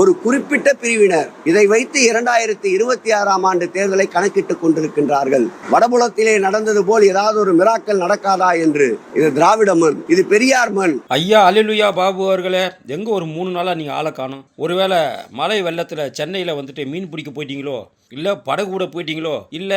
ஒரு குறிப்பிட்ட பிரிவினர் இதை வைத்து 2026ஆம் ஆண்டு தேர்தலை கணக்கிட்டுக் கொண்டிருக்கின்றார்கள். வடபுலத்திலே நடந்தது போல் ஏதாவது ஒரு மிராக்கல் நடக்காதா என்று. இது திராவிட மண், இது பெரியார் மண். ஐயா அல்லேலூயா பாபு அவர்களே, எங்க ஒரு 3 நாளா நீங்க ஆளை காணும்? ஒருவேளை மழை வெள்ளத்துல சென்னையில வந்துட்டு மீன் பிடிக்க போயிட்டீங்களோ, இல்ல படகு கூட போயிட்டீங்களோ, இல்ல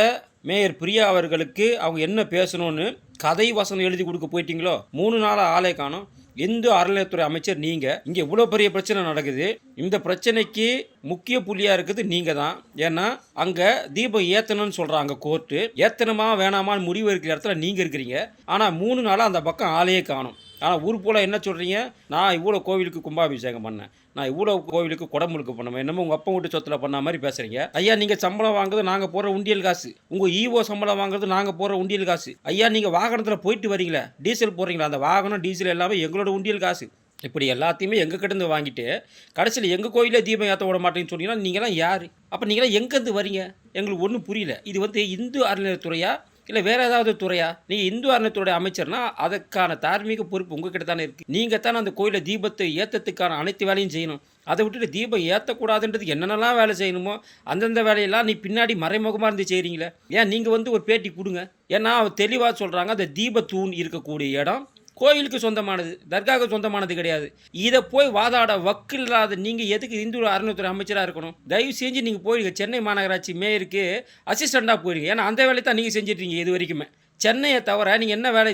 மேயர் பிரியா அவர்களுக்கு அவங்க என்ன பேசணும்னு கதை வசனம் எழுதி கொடுக்க போயிட்டீங்களோ? 3 நாளா ஆளை காணும். இந்து அறநிலையத்துறை அமைச்சர் நீங்க. இங்க இவ்வளவு பெரிய பிரச்சனை நடக்குது. இந்த பிரச்சனைக்கு முக்கிய புள்ளியா இருக்குது நீங்க தான். ஏன்னா அங்க தீபம் ஏத்தணும்னு சொல்றாங்க கோர்ட்டு. ஏத்தணுமா வேணாமான்னு முடிவு இருக்கிற இடத்துல நீங்க இருக்கிறீங்க. ஆனா 3 நாளா அந்த பக்கம் ஆளையே காணும். ஆனால் ஊர் போல் என்ன சொல்கிறீங்க? நான் இவ்வளோ கோவிலுக்கு கும்பாபிஷேகம் பண்ணேன், நான் இவ்வளோ கோவிலுக்கு குடமுழுக்கு பண்ணுவேன், என்னமோ உங்கள் அப்பா வீட்டு சொத்தில் பண்ண மாதிரி பேசுகிறீங்க. ஐயா, நீங்கள் சம்பளம் வாங்குறது நாங்கள் போடுற உண்டியல் காசு, உங்கள் ஈவோ சம்பளம் வாங்குறது நாங்கள் போடுற உண்டியல் காசு. ஐயா, நீங்கள் வாகனத்தில் போயிட்டு வரீங்களே, டீசல் போடுறீங்களா, அந்த வாகனம் டீசல் எல்லாமே எங்களோட உண்டியல் காசு. இப்படி எல்லாத்தையுமே எங்கள் கிட்டேருந்து வாங்கிட்டு கடைசியில் எங்கள் கோயிலே தீபம் ஏற்ற விட மாட்டேன்னு சொன்னீங்கன்னா நீங்களாம் யார்? அப்போ நீங்களாம் எங்கேருந்து வரீங்க? எங்களுக்கு ஒன்றும் புரியல. இது வந்து இந்து அறநிலையத்துறையா இல்லை வேறு ஏதாவது துறையா? நீங்கள் இந்து அறநிலையத்துறை அமைச்சர்னா அதுக்கான தார்மீக பொறுப்பு உங்ககிட்ட தானே இருக்குது. நீங்கள் தானே அந்த கோயிலை தீபத்தை ஏற்றத்துக்கான அனைத்து வேலையும் செய்யணும். அதை விட்டுட்டு தீபம் ஏற்றக்கூடாதுன்றது என்னென்னலாம் வேலை செய்யணுமோ அந்தந்த வேலையெல்லாம் நீ பின்னாடி மறைமுகமாக இருந்து செய்கிறீங்களே. ஏன் நீங்கள் வந்து ஒரு பேட்டி கொடுங்க. ஏன்னா தெளிவாக சொல்கிறாங்க, அந்த தீபத்தூண் இருக்கக்கூடிய இடம் கோயிலுக்கு சொந்தமானது, தர்காவுக்கு சொந்தமானது கிடையாது. இதை போய் வாதாட வக்கு இல்லாத நீங்கள் எதுக்கு இந்து அறநிலையத்துறை அமைச்சராக இருக்கணும்? தயவு செஞ்சு நீங்கள் போயிடுங்க, சென்னை மாநகராட்சி மேயருக்கு அசிஸ்டண்ட்டாக போயிடுங்க. ஏன்னா அந்த வேலையை தான் நீங்கள் செஞ்சிட்ருக்கீங்க இது வரைக்குமே. சென்னையை தவிர நீங்கள் என்ன வேலை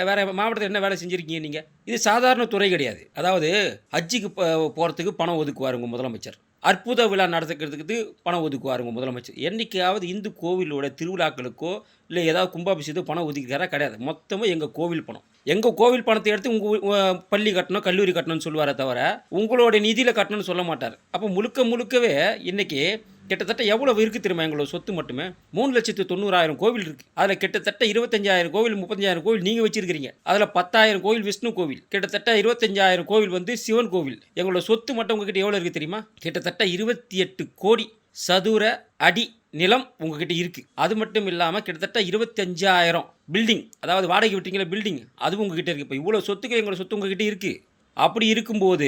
வேறு மாவட்டத்தில் என்ன வேலை செஞ்சுருக்கீங்க நீங்கள்? இது சாதாரண துறை கிடையாது. அதாவது ஹஜ்ஜிக்கு போகிறதுக்கு பணம் ஒதுக்குவார் உங்கள் முதலமைச்சர், அற்புத விழா நடத்துக்கிறதுக்கு பணம் ஒதுக்குவாருங்க முதலமைச்சர். என்றைக்காவது இந்து கோவிலோட திருவிழாக்களுக்கோ இல்லை ஏதாவது கும்பாபிஷேகத்துக்கு பணம் ஒதுக்கிக்காரா? கிடையாது. மொத்தமாக எங்கள் கோவில் பணம், எங்கள் கோவில் பணத்தை எடுத்து உங்கள் பள்ளி கட்டணும் கல்லூரி கட்டணும்னு சொல்லுவாரே தவிர உங்களுடைய நிதியில் கட்டணும்னு சொல்ல மாட்டார். அப்போ முழுக்கவே இன்றைக்கி கிட்டத்தட்ட எவ்வளவு இருக்குது தெரியுமா? எங்களோட சொத்து மட்டுமே 3,90,000 கோவில் இருக்குது. அதில் கிட்டத்தட்ட 25,000 கோவில் 35,000 கோவில் நீங்கள் வச்சிருக்கிறீங்க. அதில் 10,000 கோவில் விஷ்ணு கோவில், கிட்டத்தட்ட 25,000 கோவில் வந்து சிவன் கோவில். எங்களோட சொத்து மட்டும் உங்ககிட்ட எவ்வளோ இருக்குது தெரியுமா? கிட்டத்தட்ட 28 கோடி சதுர அடி நிலம் உங்ககிட்ட இருக்குது. அது மட்டும் இல்லாமல் கிட்டத்தட்ட 25,000 பில்டிங், அதாவது வாடகை விட்டீங்களா பில்டிங், அதுவும் உங்ககிட்ட இருக்குது. இப்போ இவ்வளோ சொத்துக்கு எங்களோட சொத்து உங்ககிட்ட இருக்குது. அப்படி இருக்கும்போது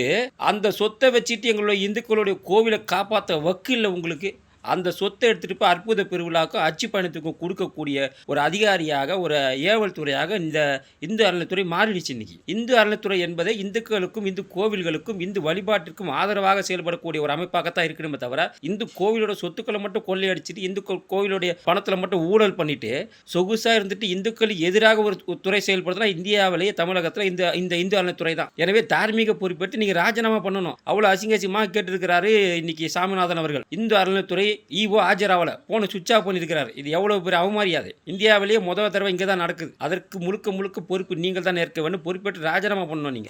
அந்த சொத்தை வச்சுட்டு எங்களுடைய இந்துக்களுடைய கோவிலை காப்பாற்ற வக்கு இல்லை உங்களுக்கு. அந்த சொத்தை எடுத்துகிட்டு போய் அற்புத பெருவிழாக்கும் அச்சு பயணத்துக்கும் கொடுக்கக்கூடிய ஒரு அதிகாரியாக, ஒரு ஏவல் துறையாக இந்த இந்து அறநிலையத்துறை மாறிடுச்சு. இன்னைக்கு இந்து அறநிலையத்துறை என்பதை இந்துக்களுக்கும் இந்து கோவில்களுக்கும் இந்து வழிபாட்டிற்கும் ஆதரவாக செயல்படக்கூடிய ஒரு அமைப்பாகத்தான் இருக்கணுமே தவிர இந்து கோவிலோட சொத்துக்களை மட்டும் கொள்ளையடிச்சிட்டு இந்து கோவிலுடைய பணத்தில் மட்டும் ஊழல் பண்ணிட்டு சொகுசாக இருந்துட்டு இந்துக்களுக்கு எதிராக ஒரு துறை செயல்படுத்தினா இந்தியாவிலேயே தமிழகத்தில் இந்த இந்து அறநிலையத்துறை தான். எனவே தார்மீக பொறுப்பேற்று நீங்கள் ராஜினாமா பண்ணணும். அவ்வளோ அசிங்கசியமாக கேட்டிருக்கிறாரு இன்னைக்கு சாமிநாதன் அவர்கள். இந்து அறநிலையத்துறை ஈவோ ஆஜராவல, போன சுவிட்ச் ஆஃப் பண்ணியிருக்கிறார். இது எவ்வளவு பெரிய அவமரியாதை. இந்தியாவிலேயே முதல் தடவை இங்கே தான் நடக்குது. அதற்கு முழுக்க பொறுப்பு நீங்கள் தான் ஏற்க வேண்டும். பொறுப்பேற்று ராஜினாமா பண்ணணும் நீங்கள்.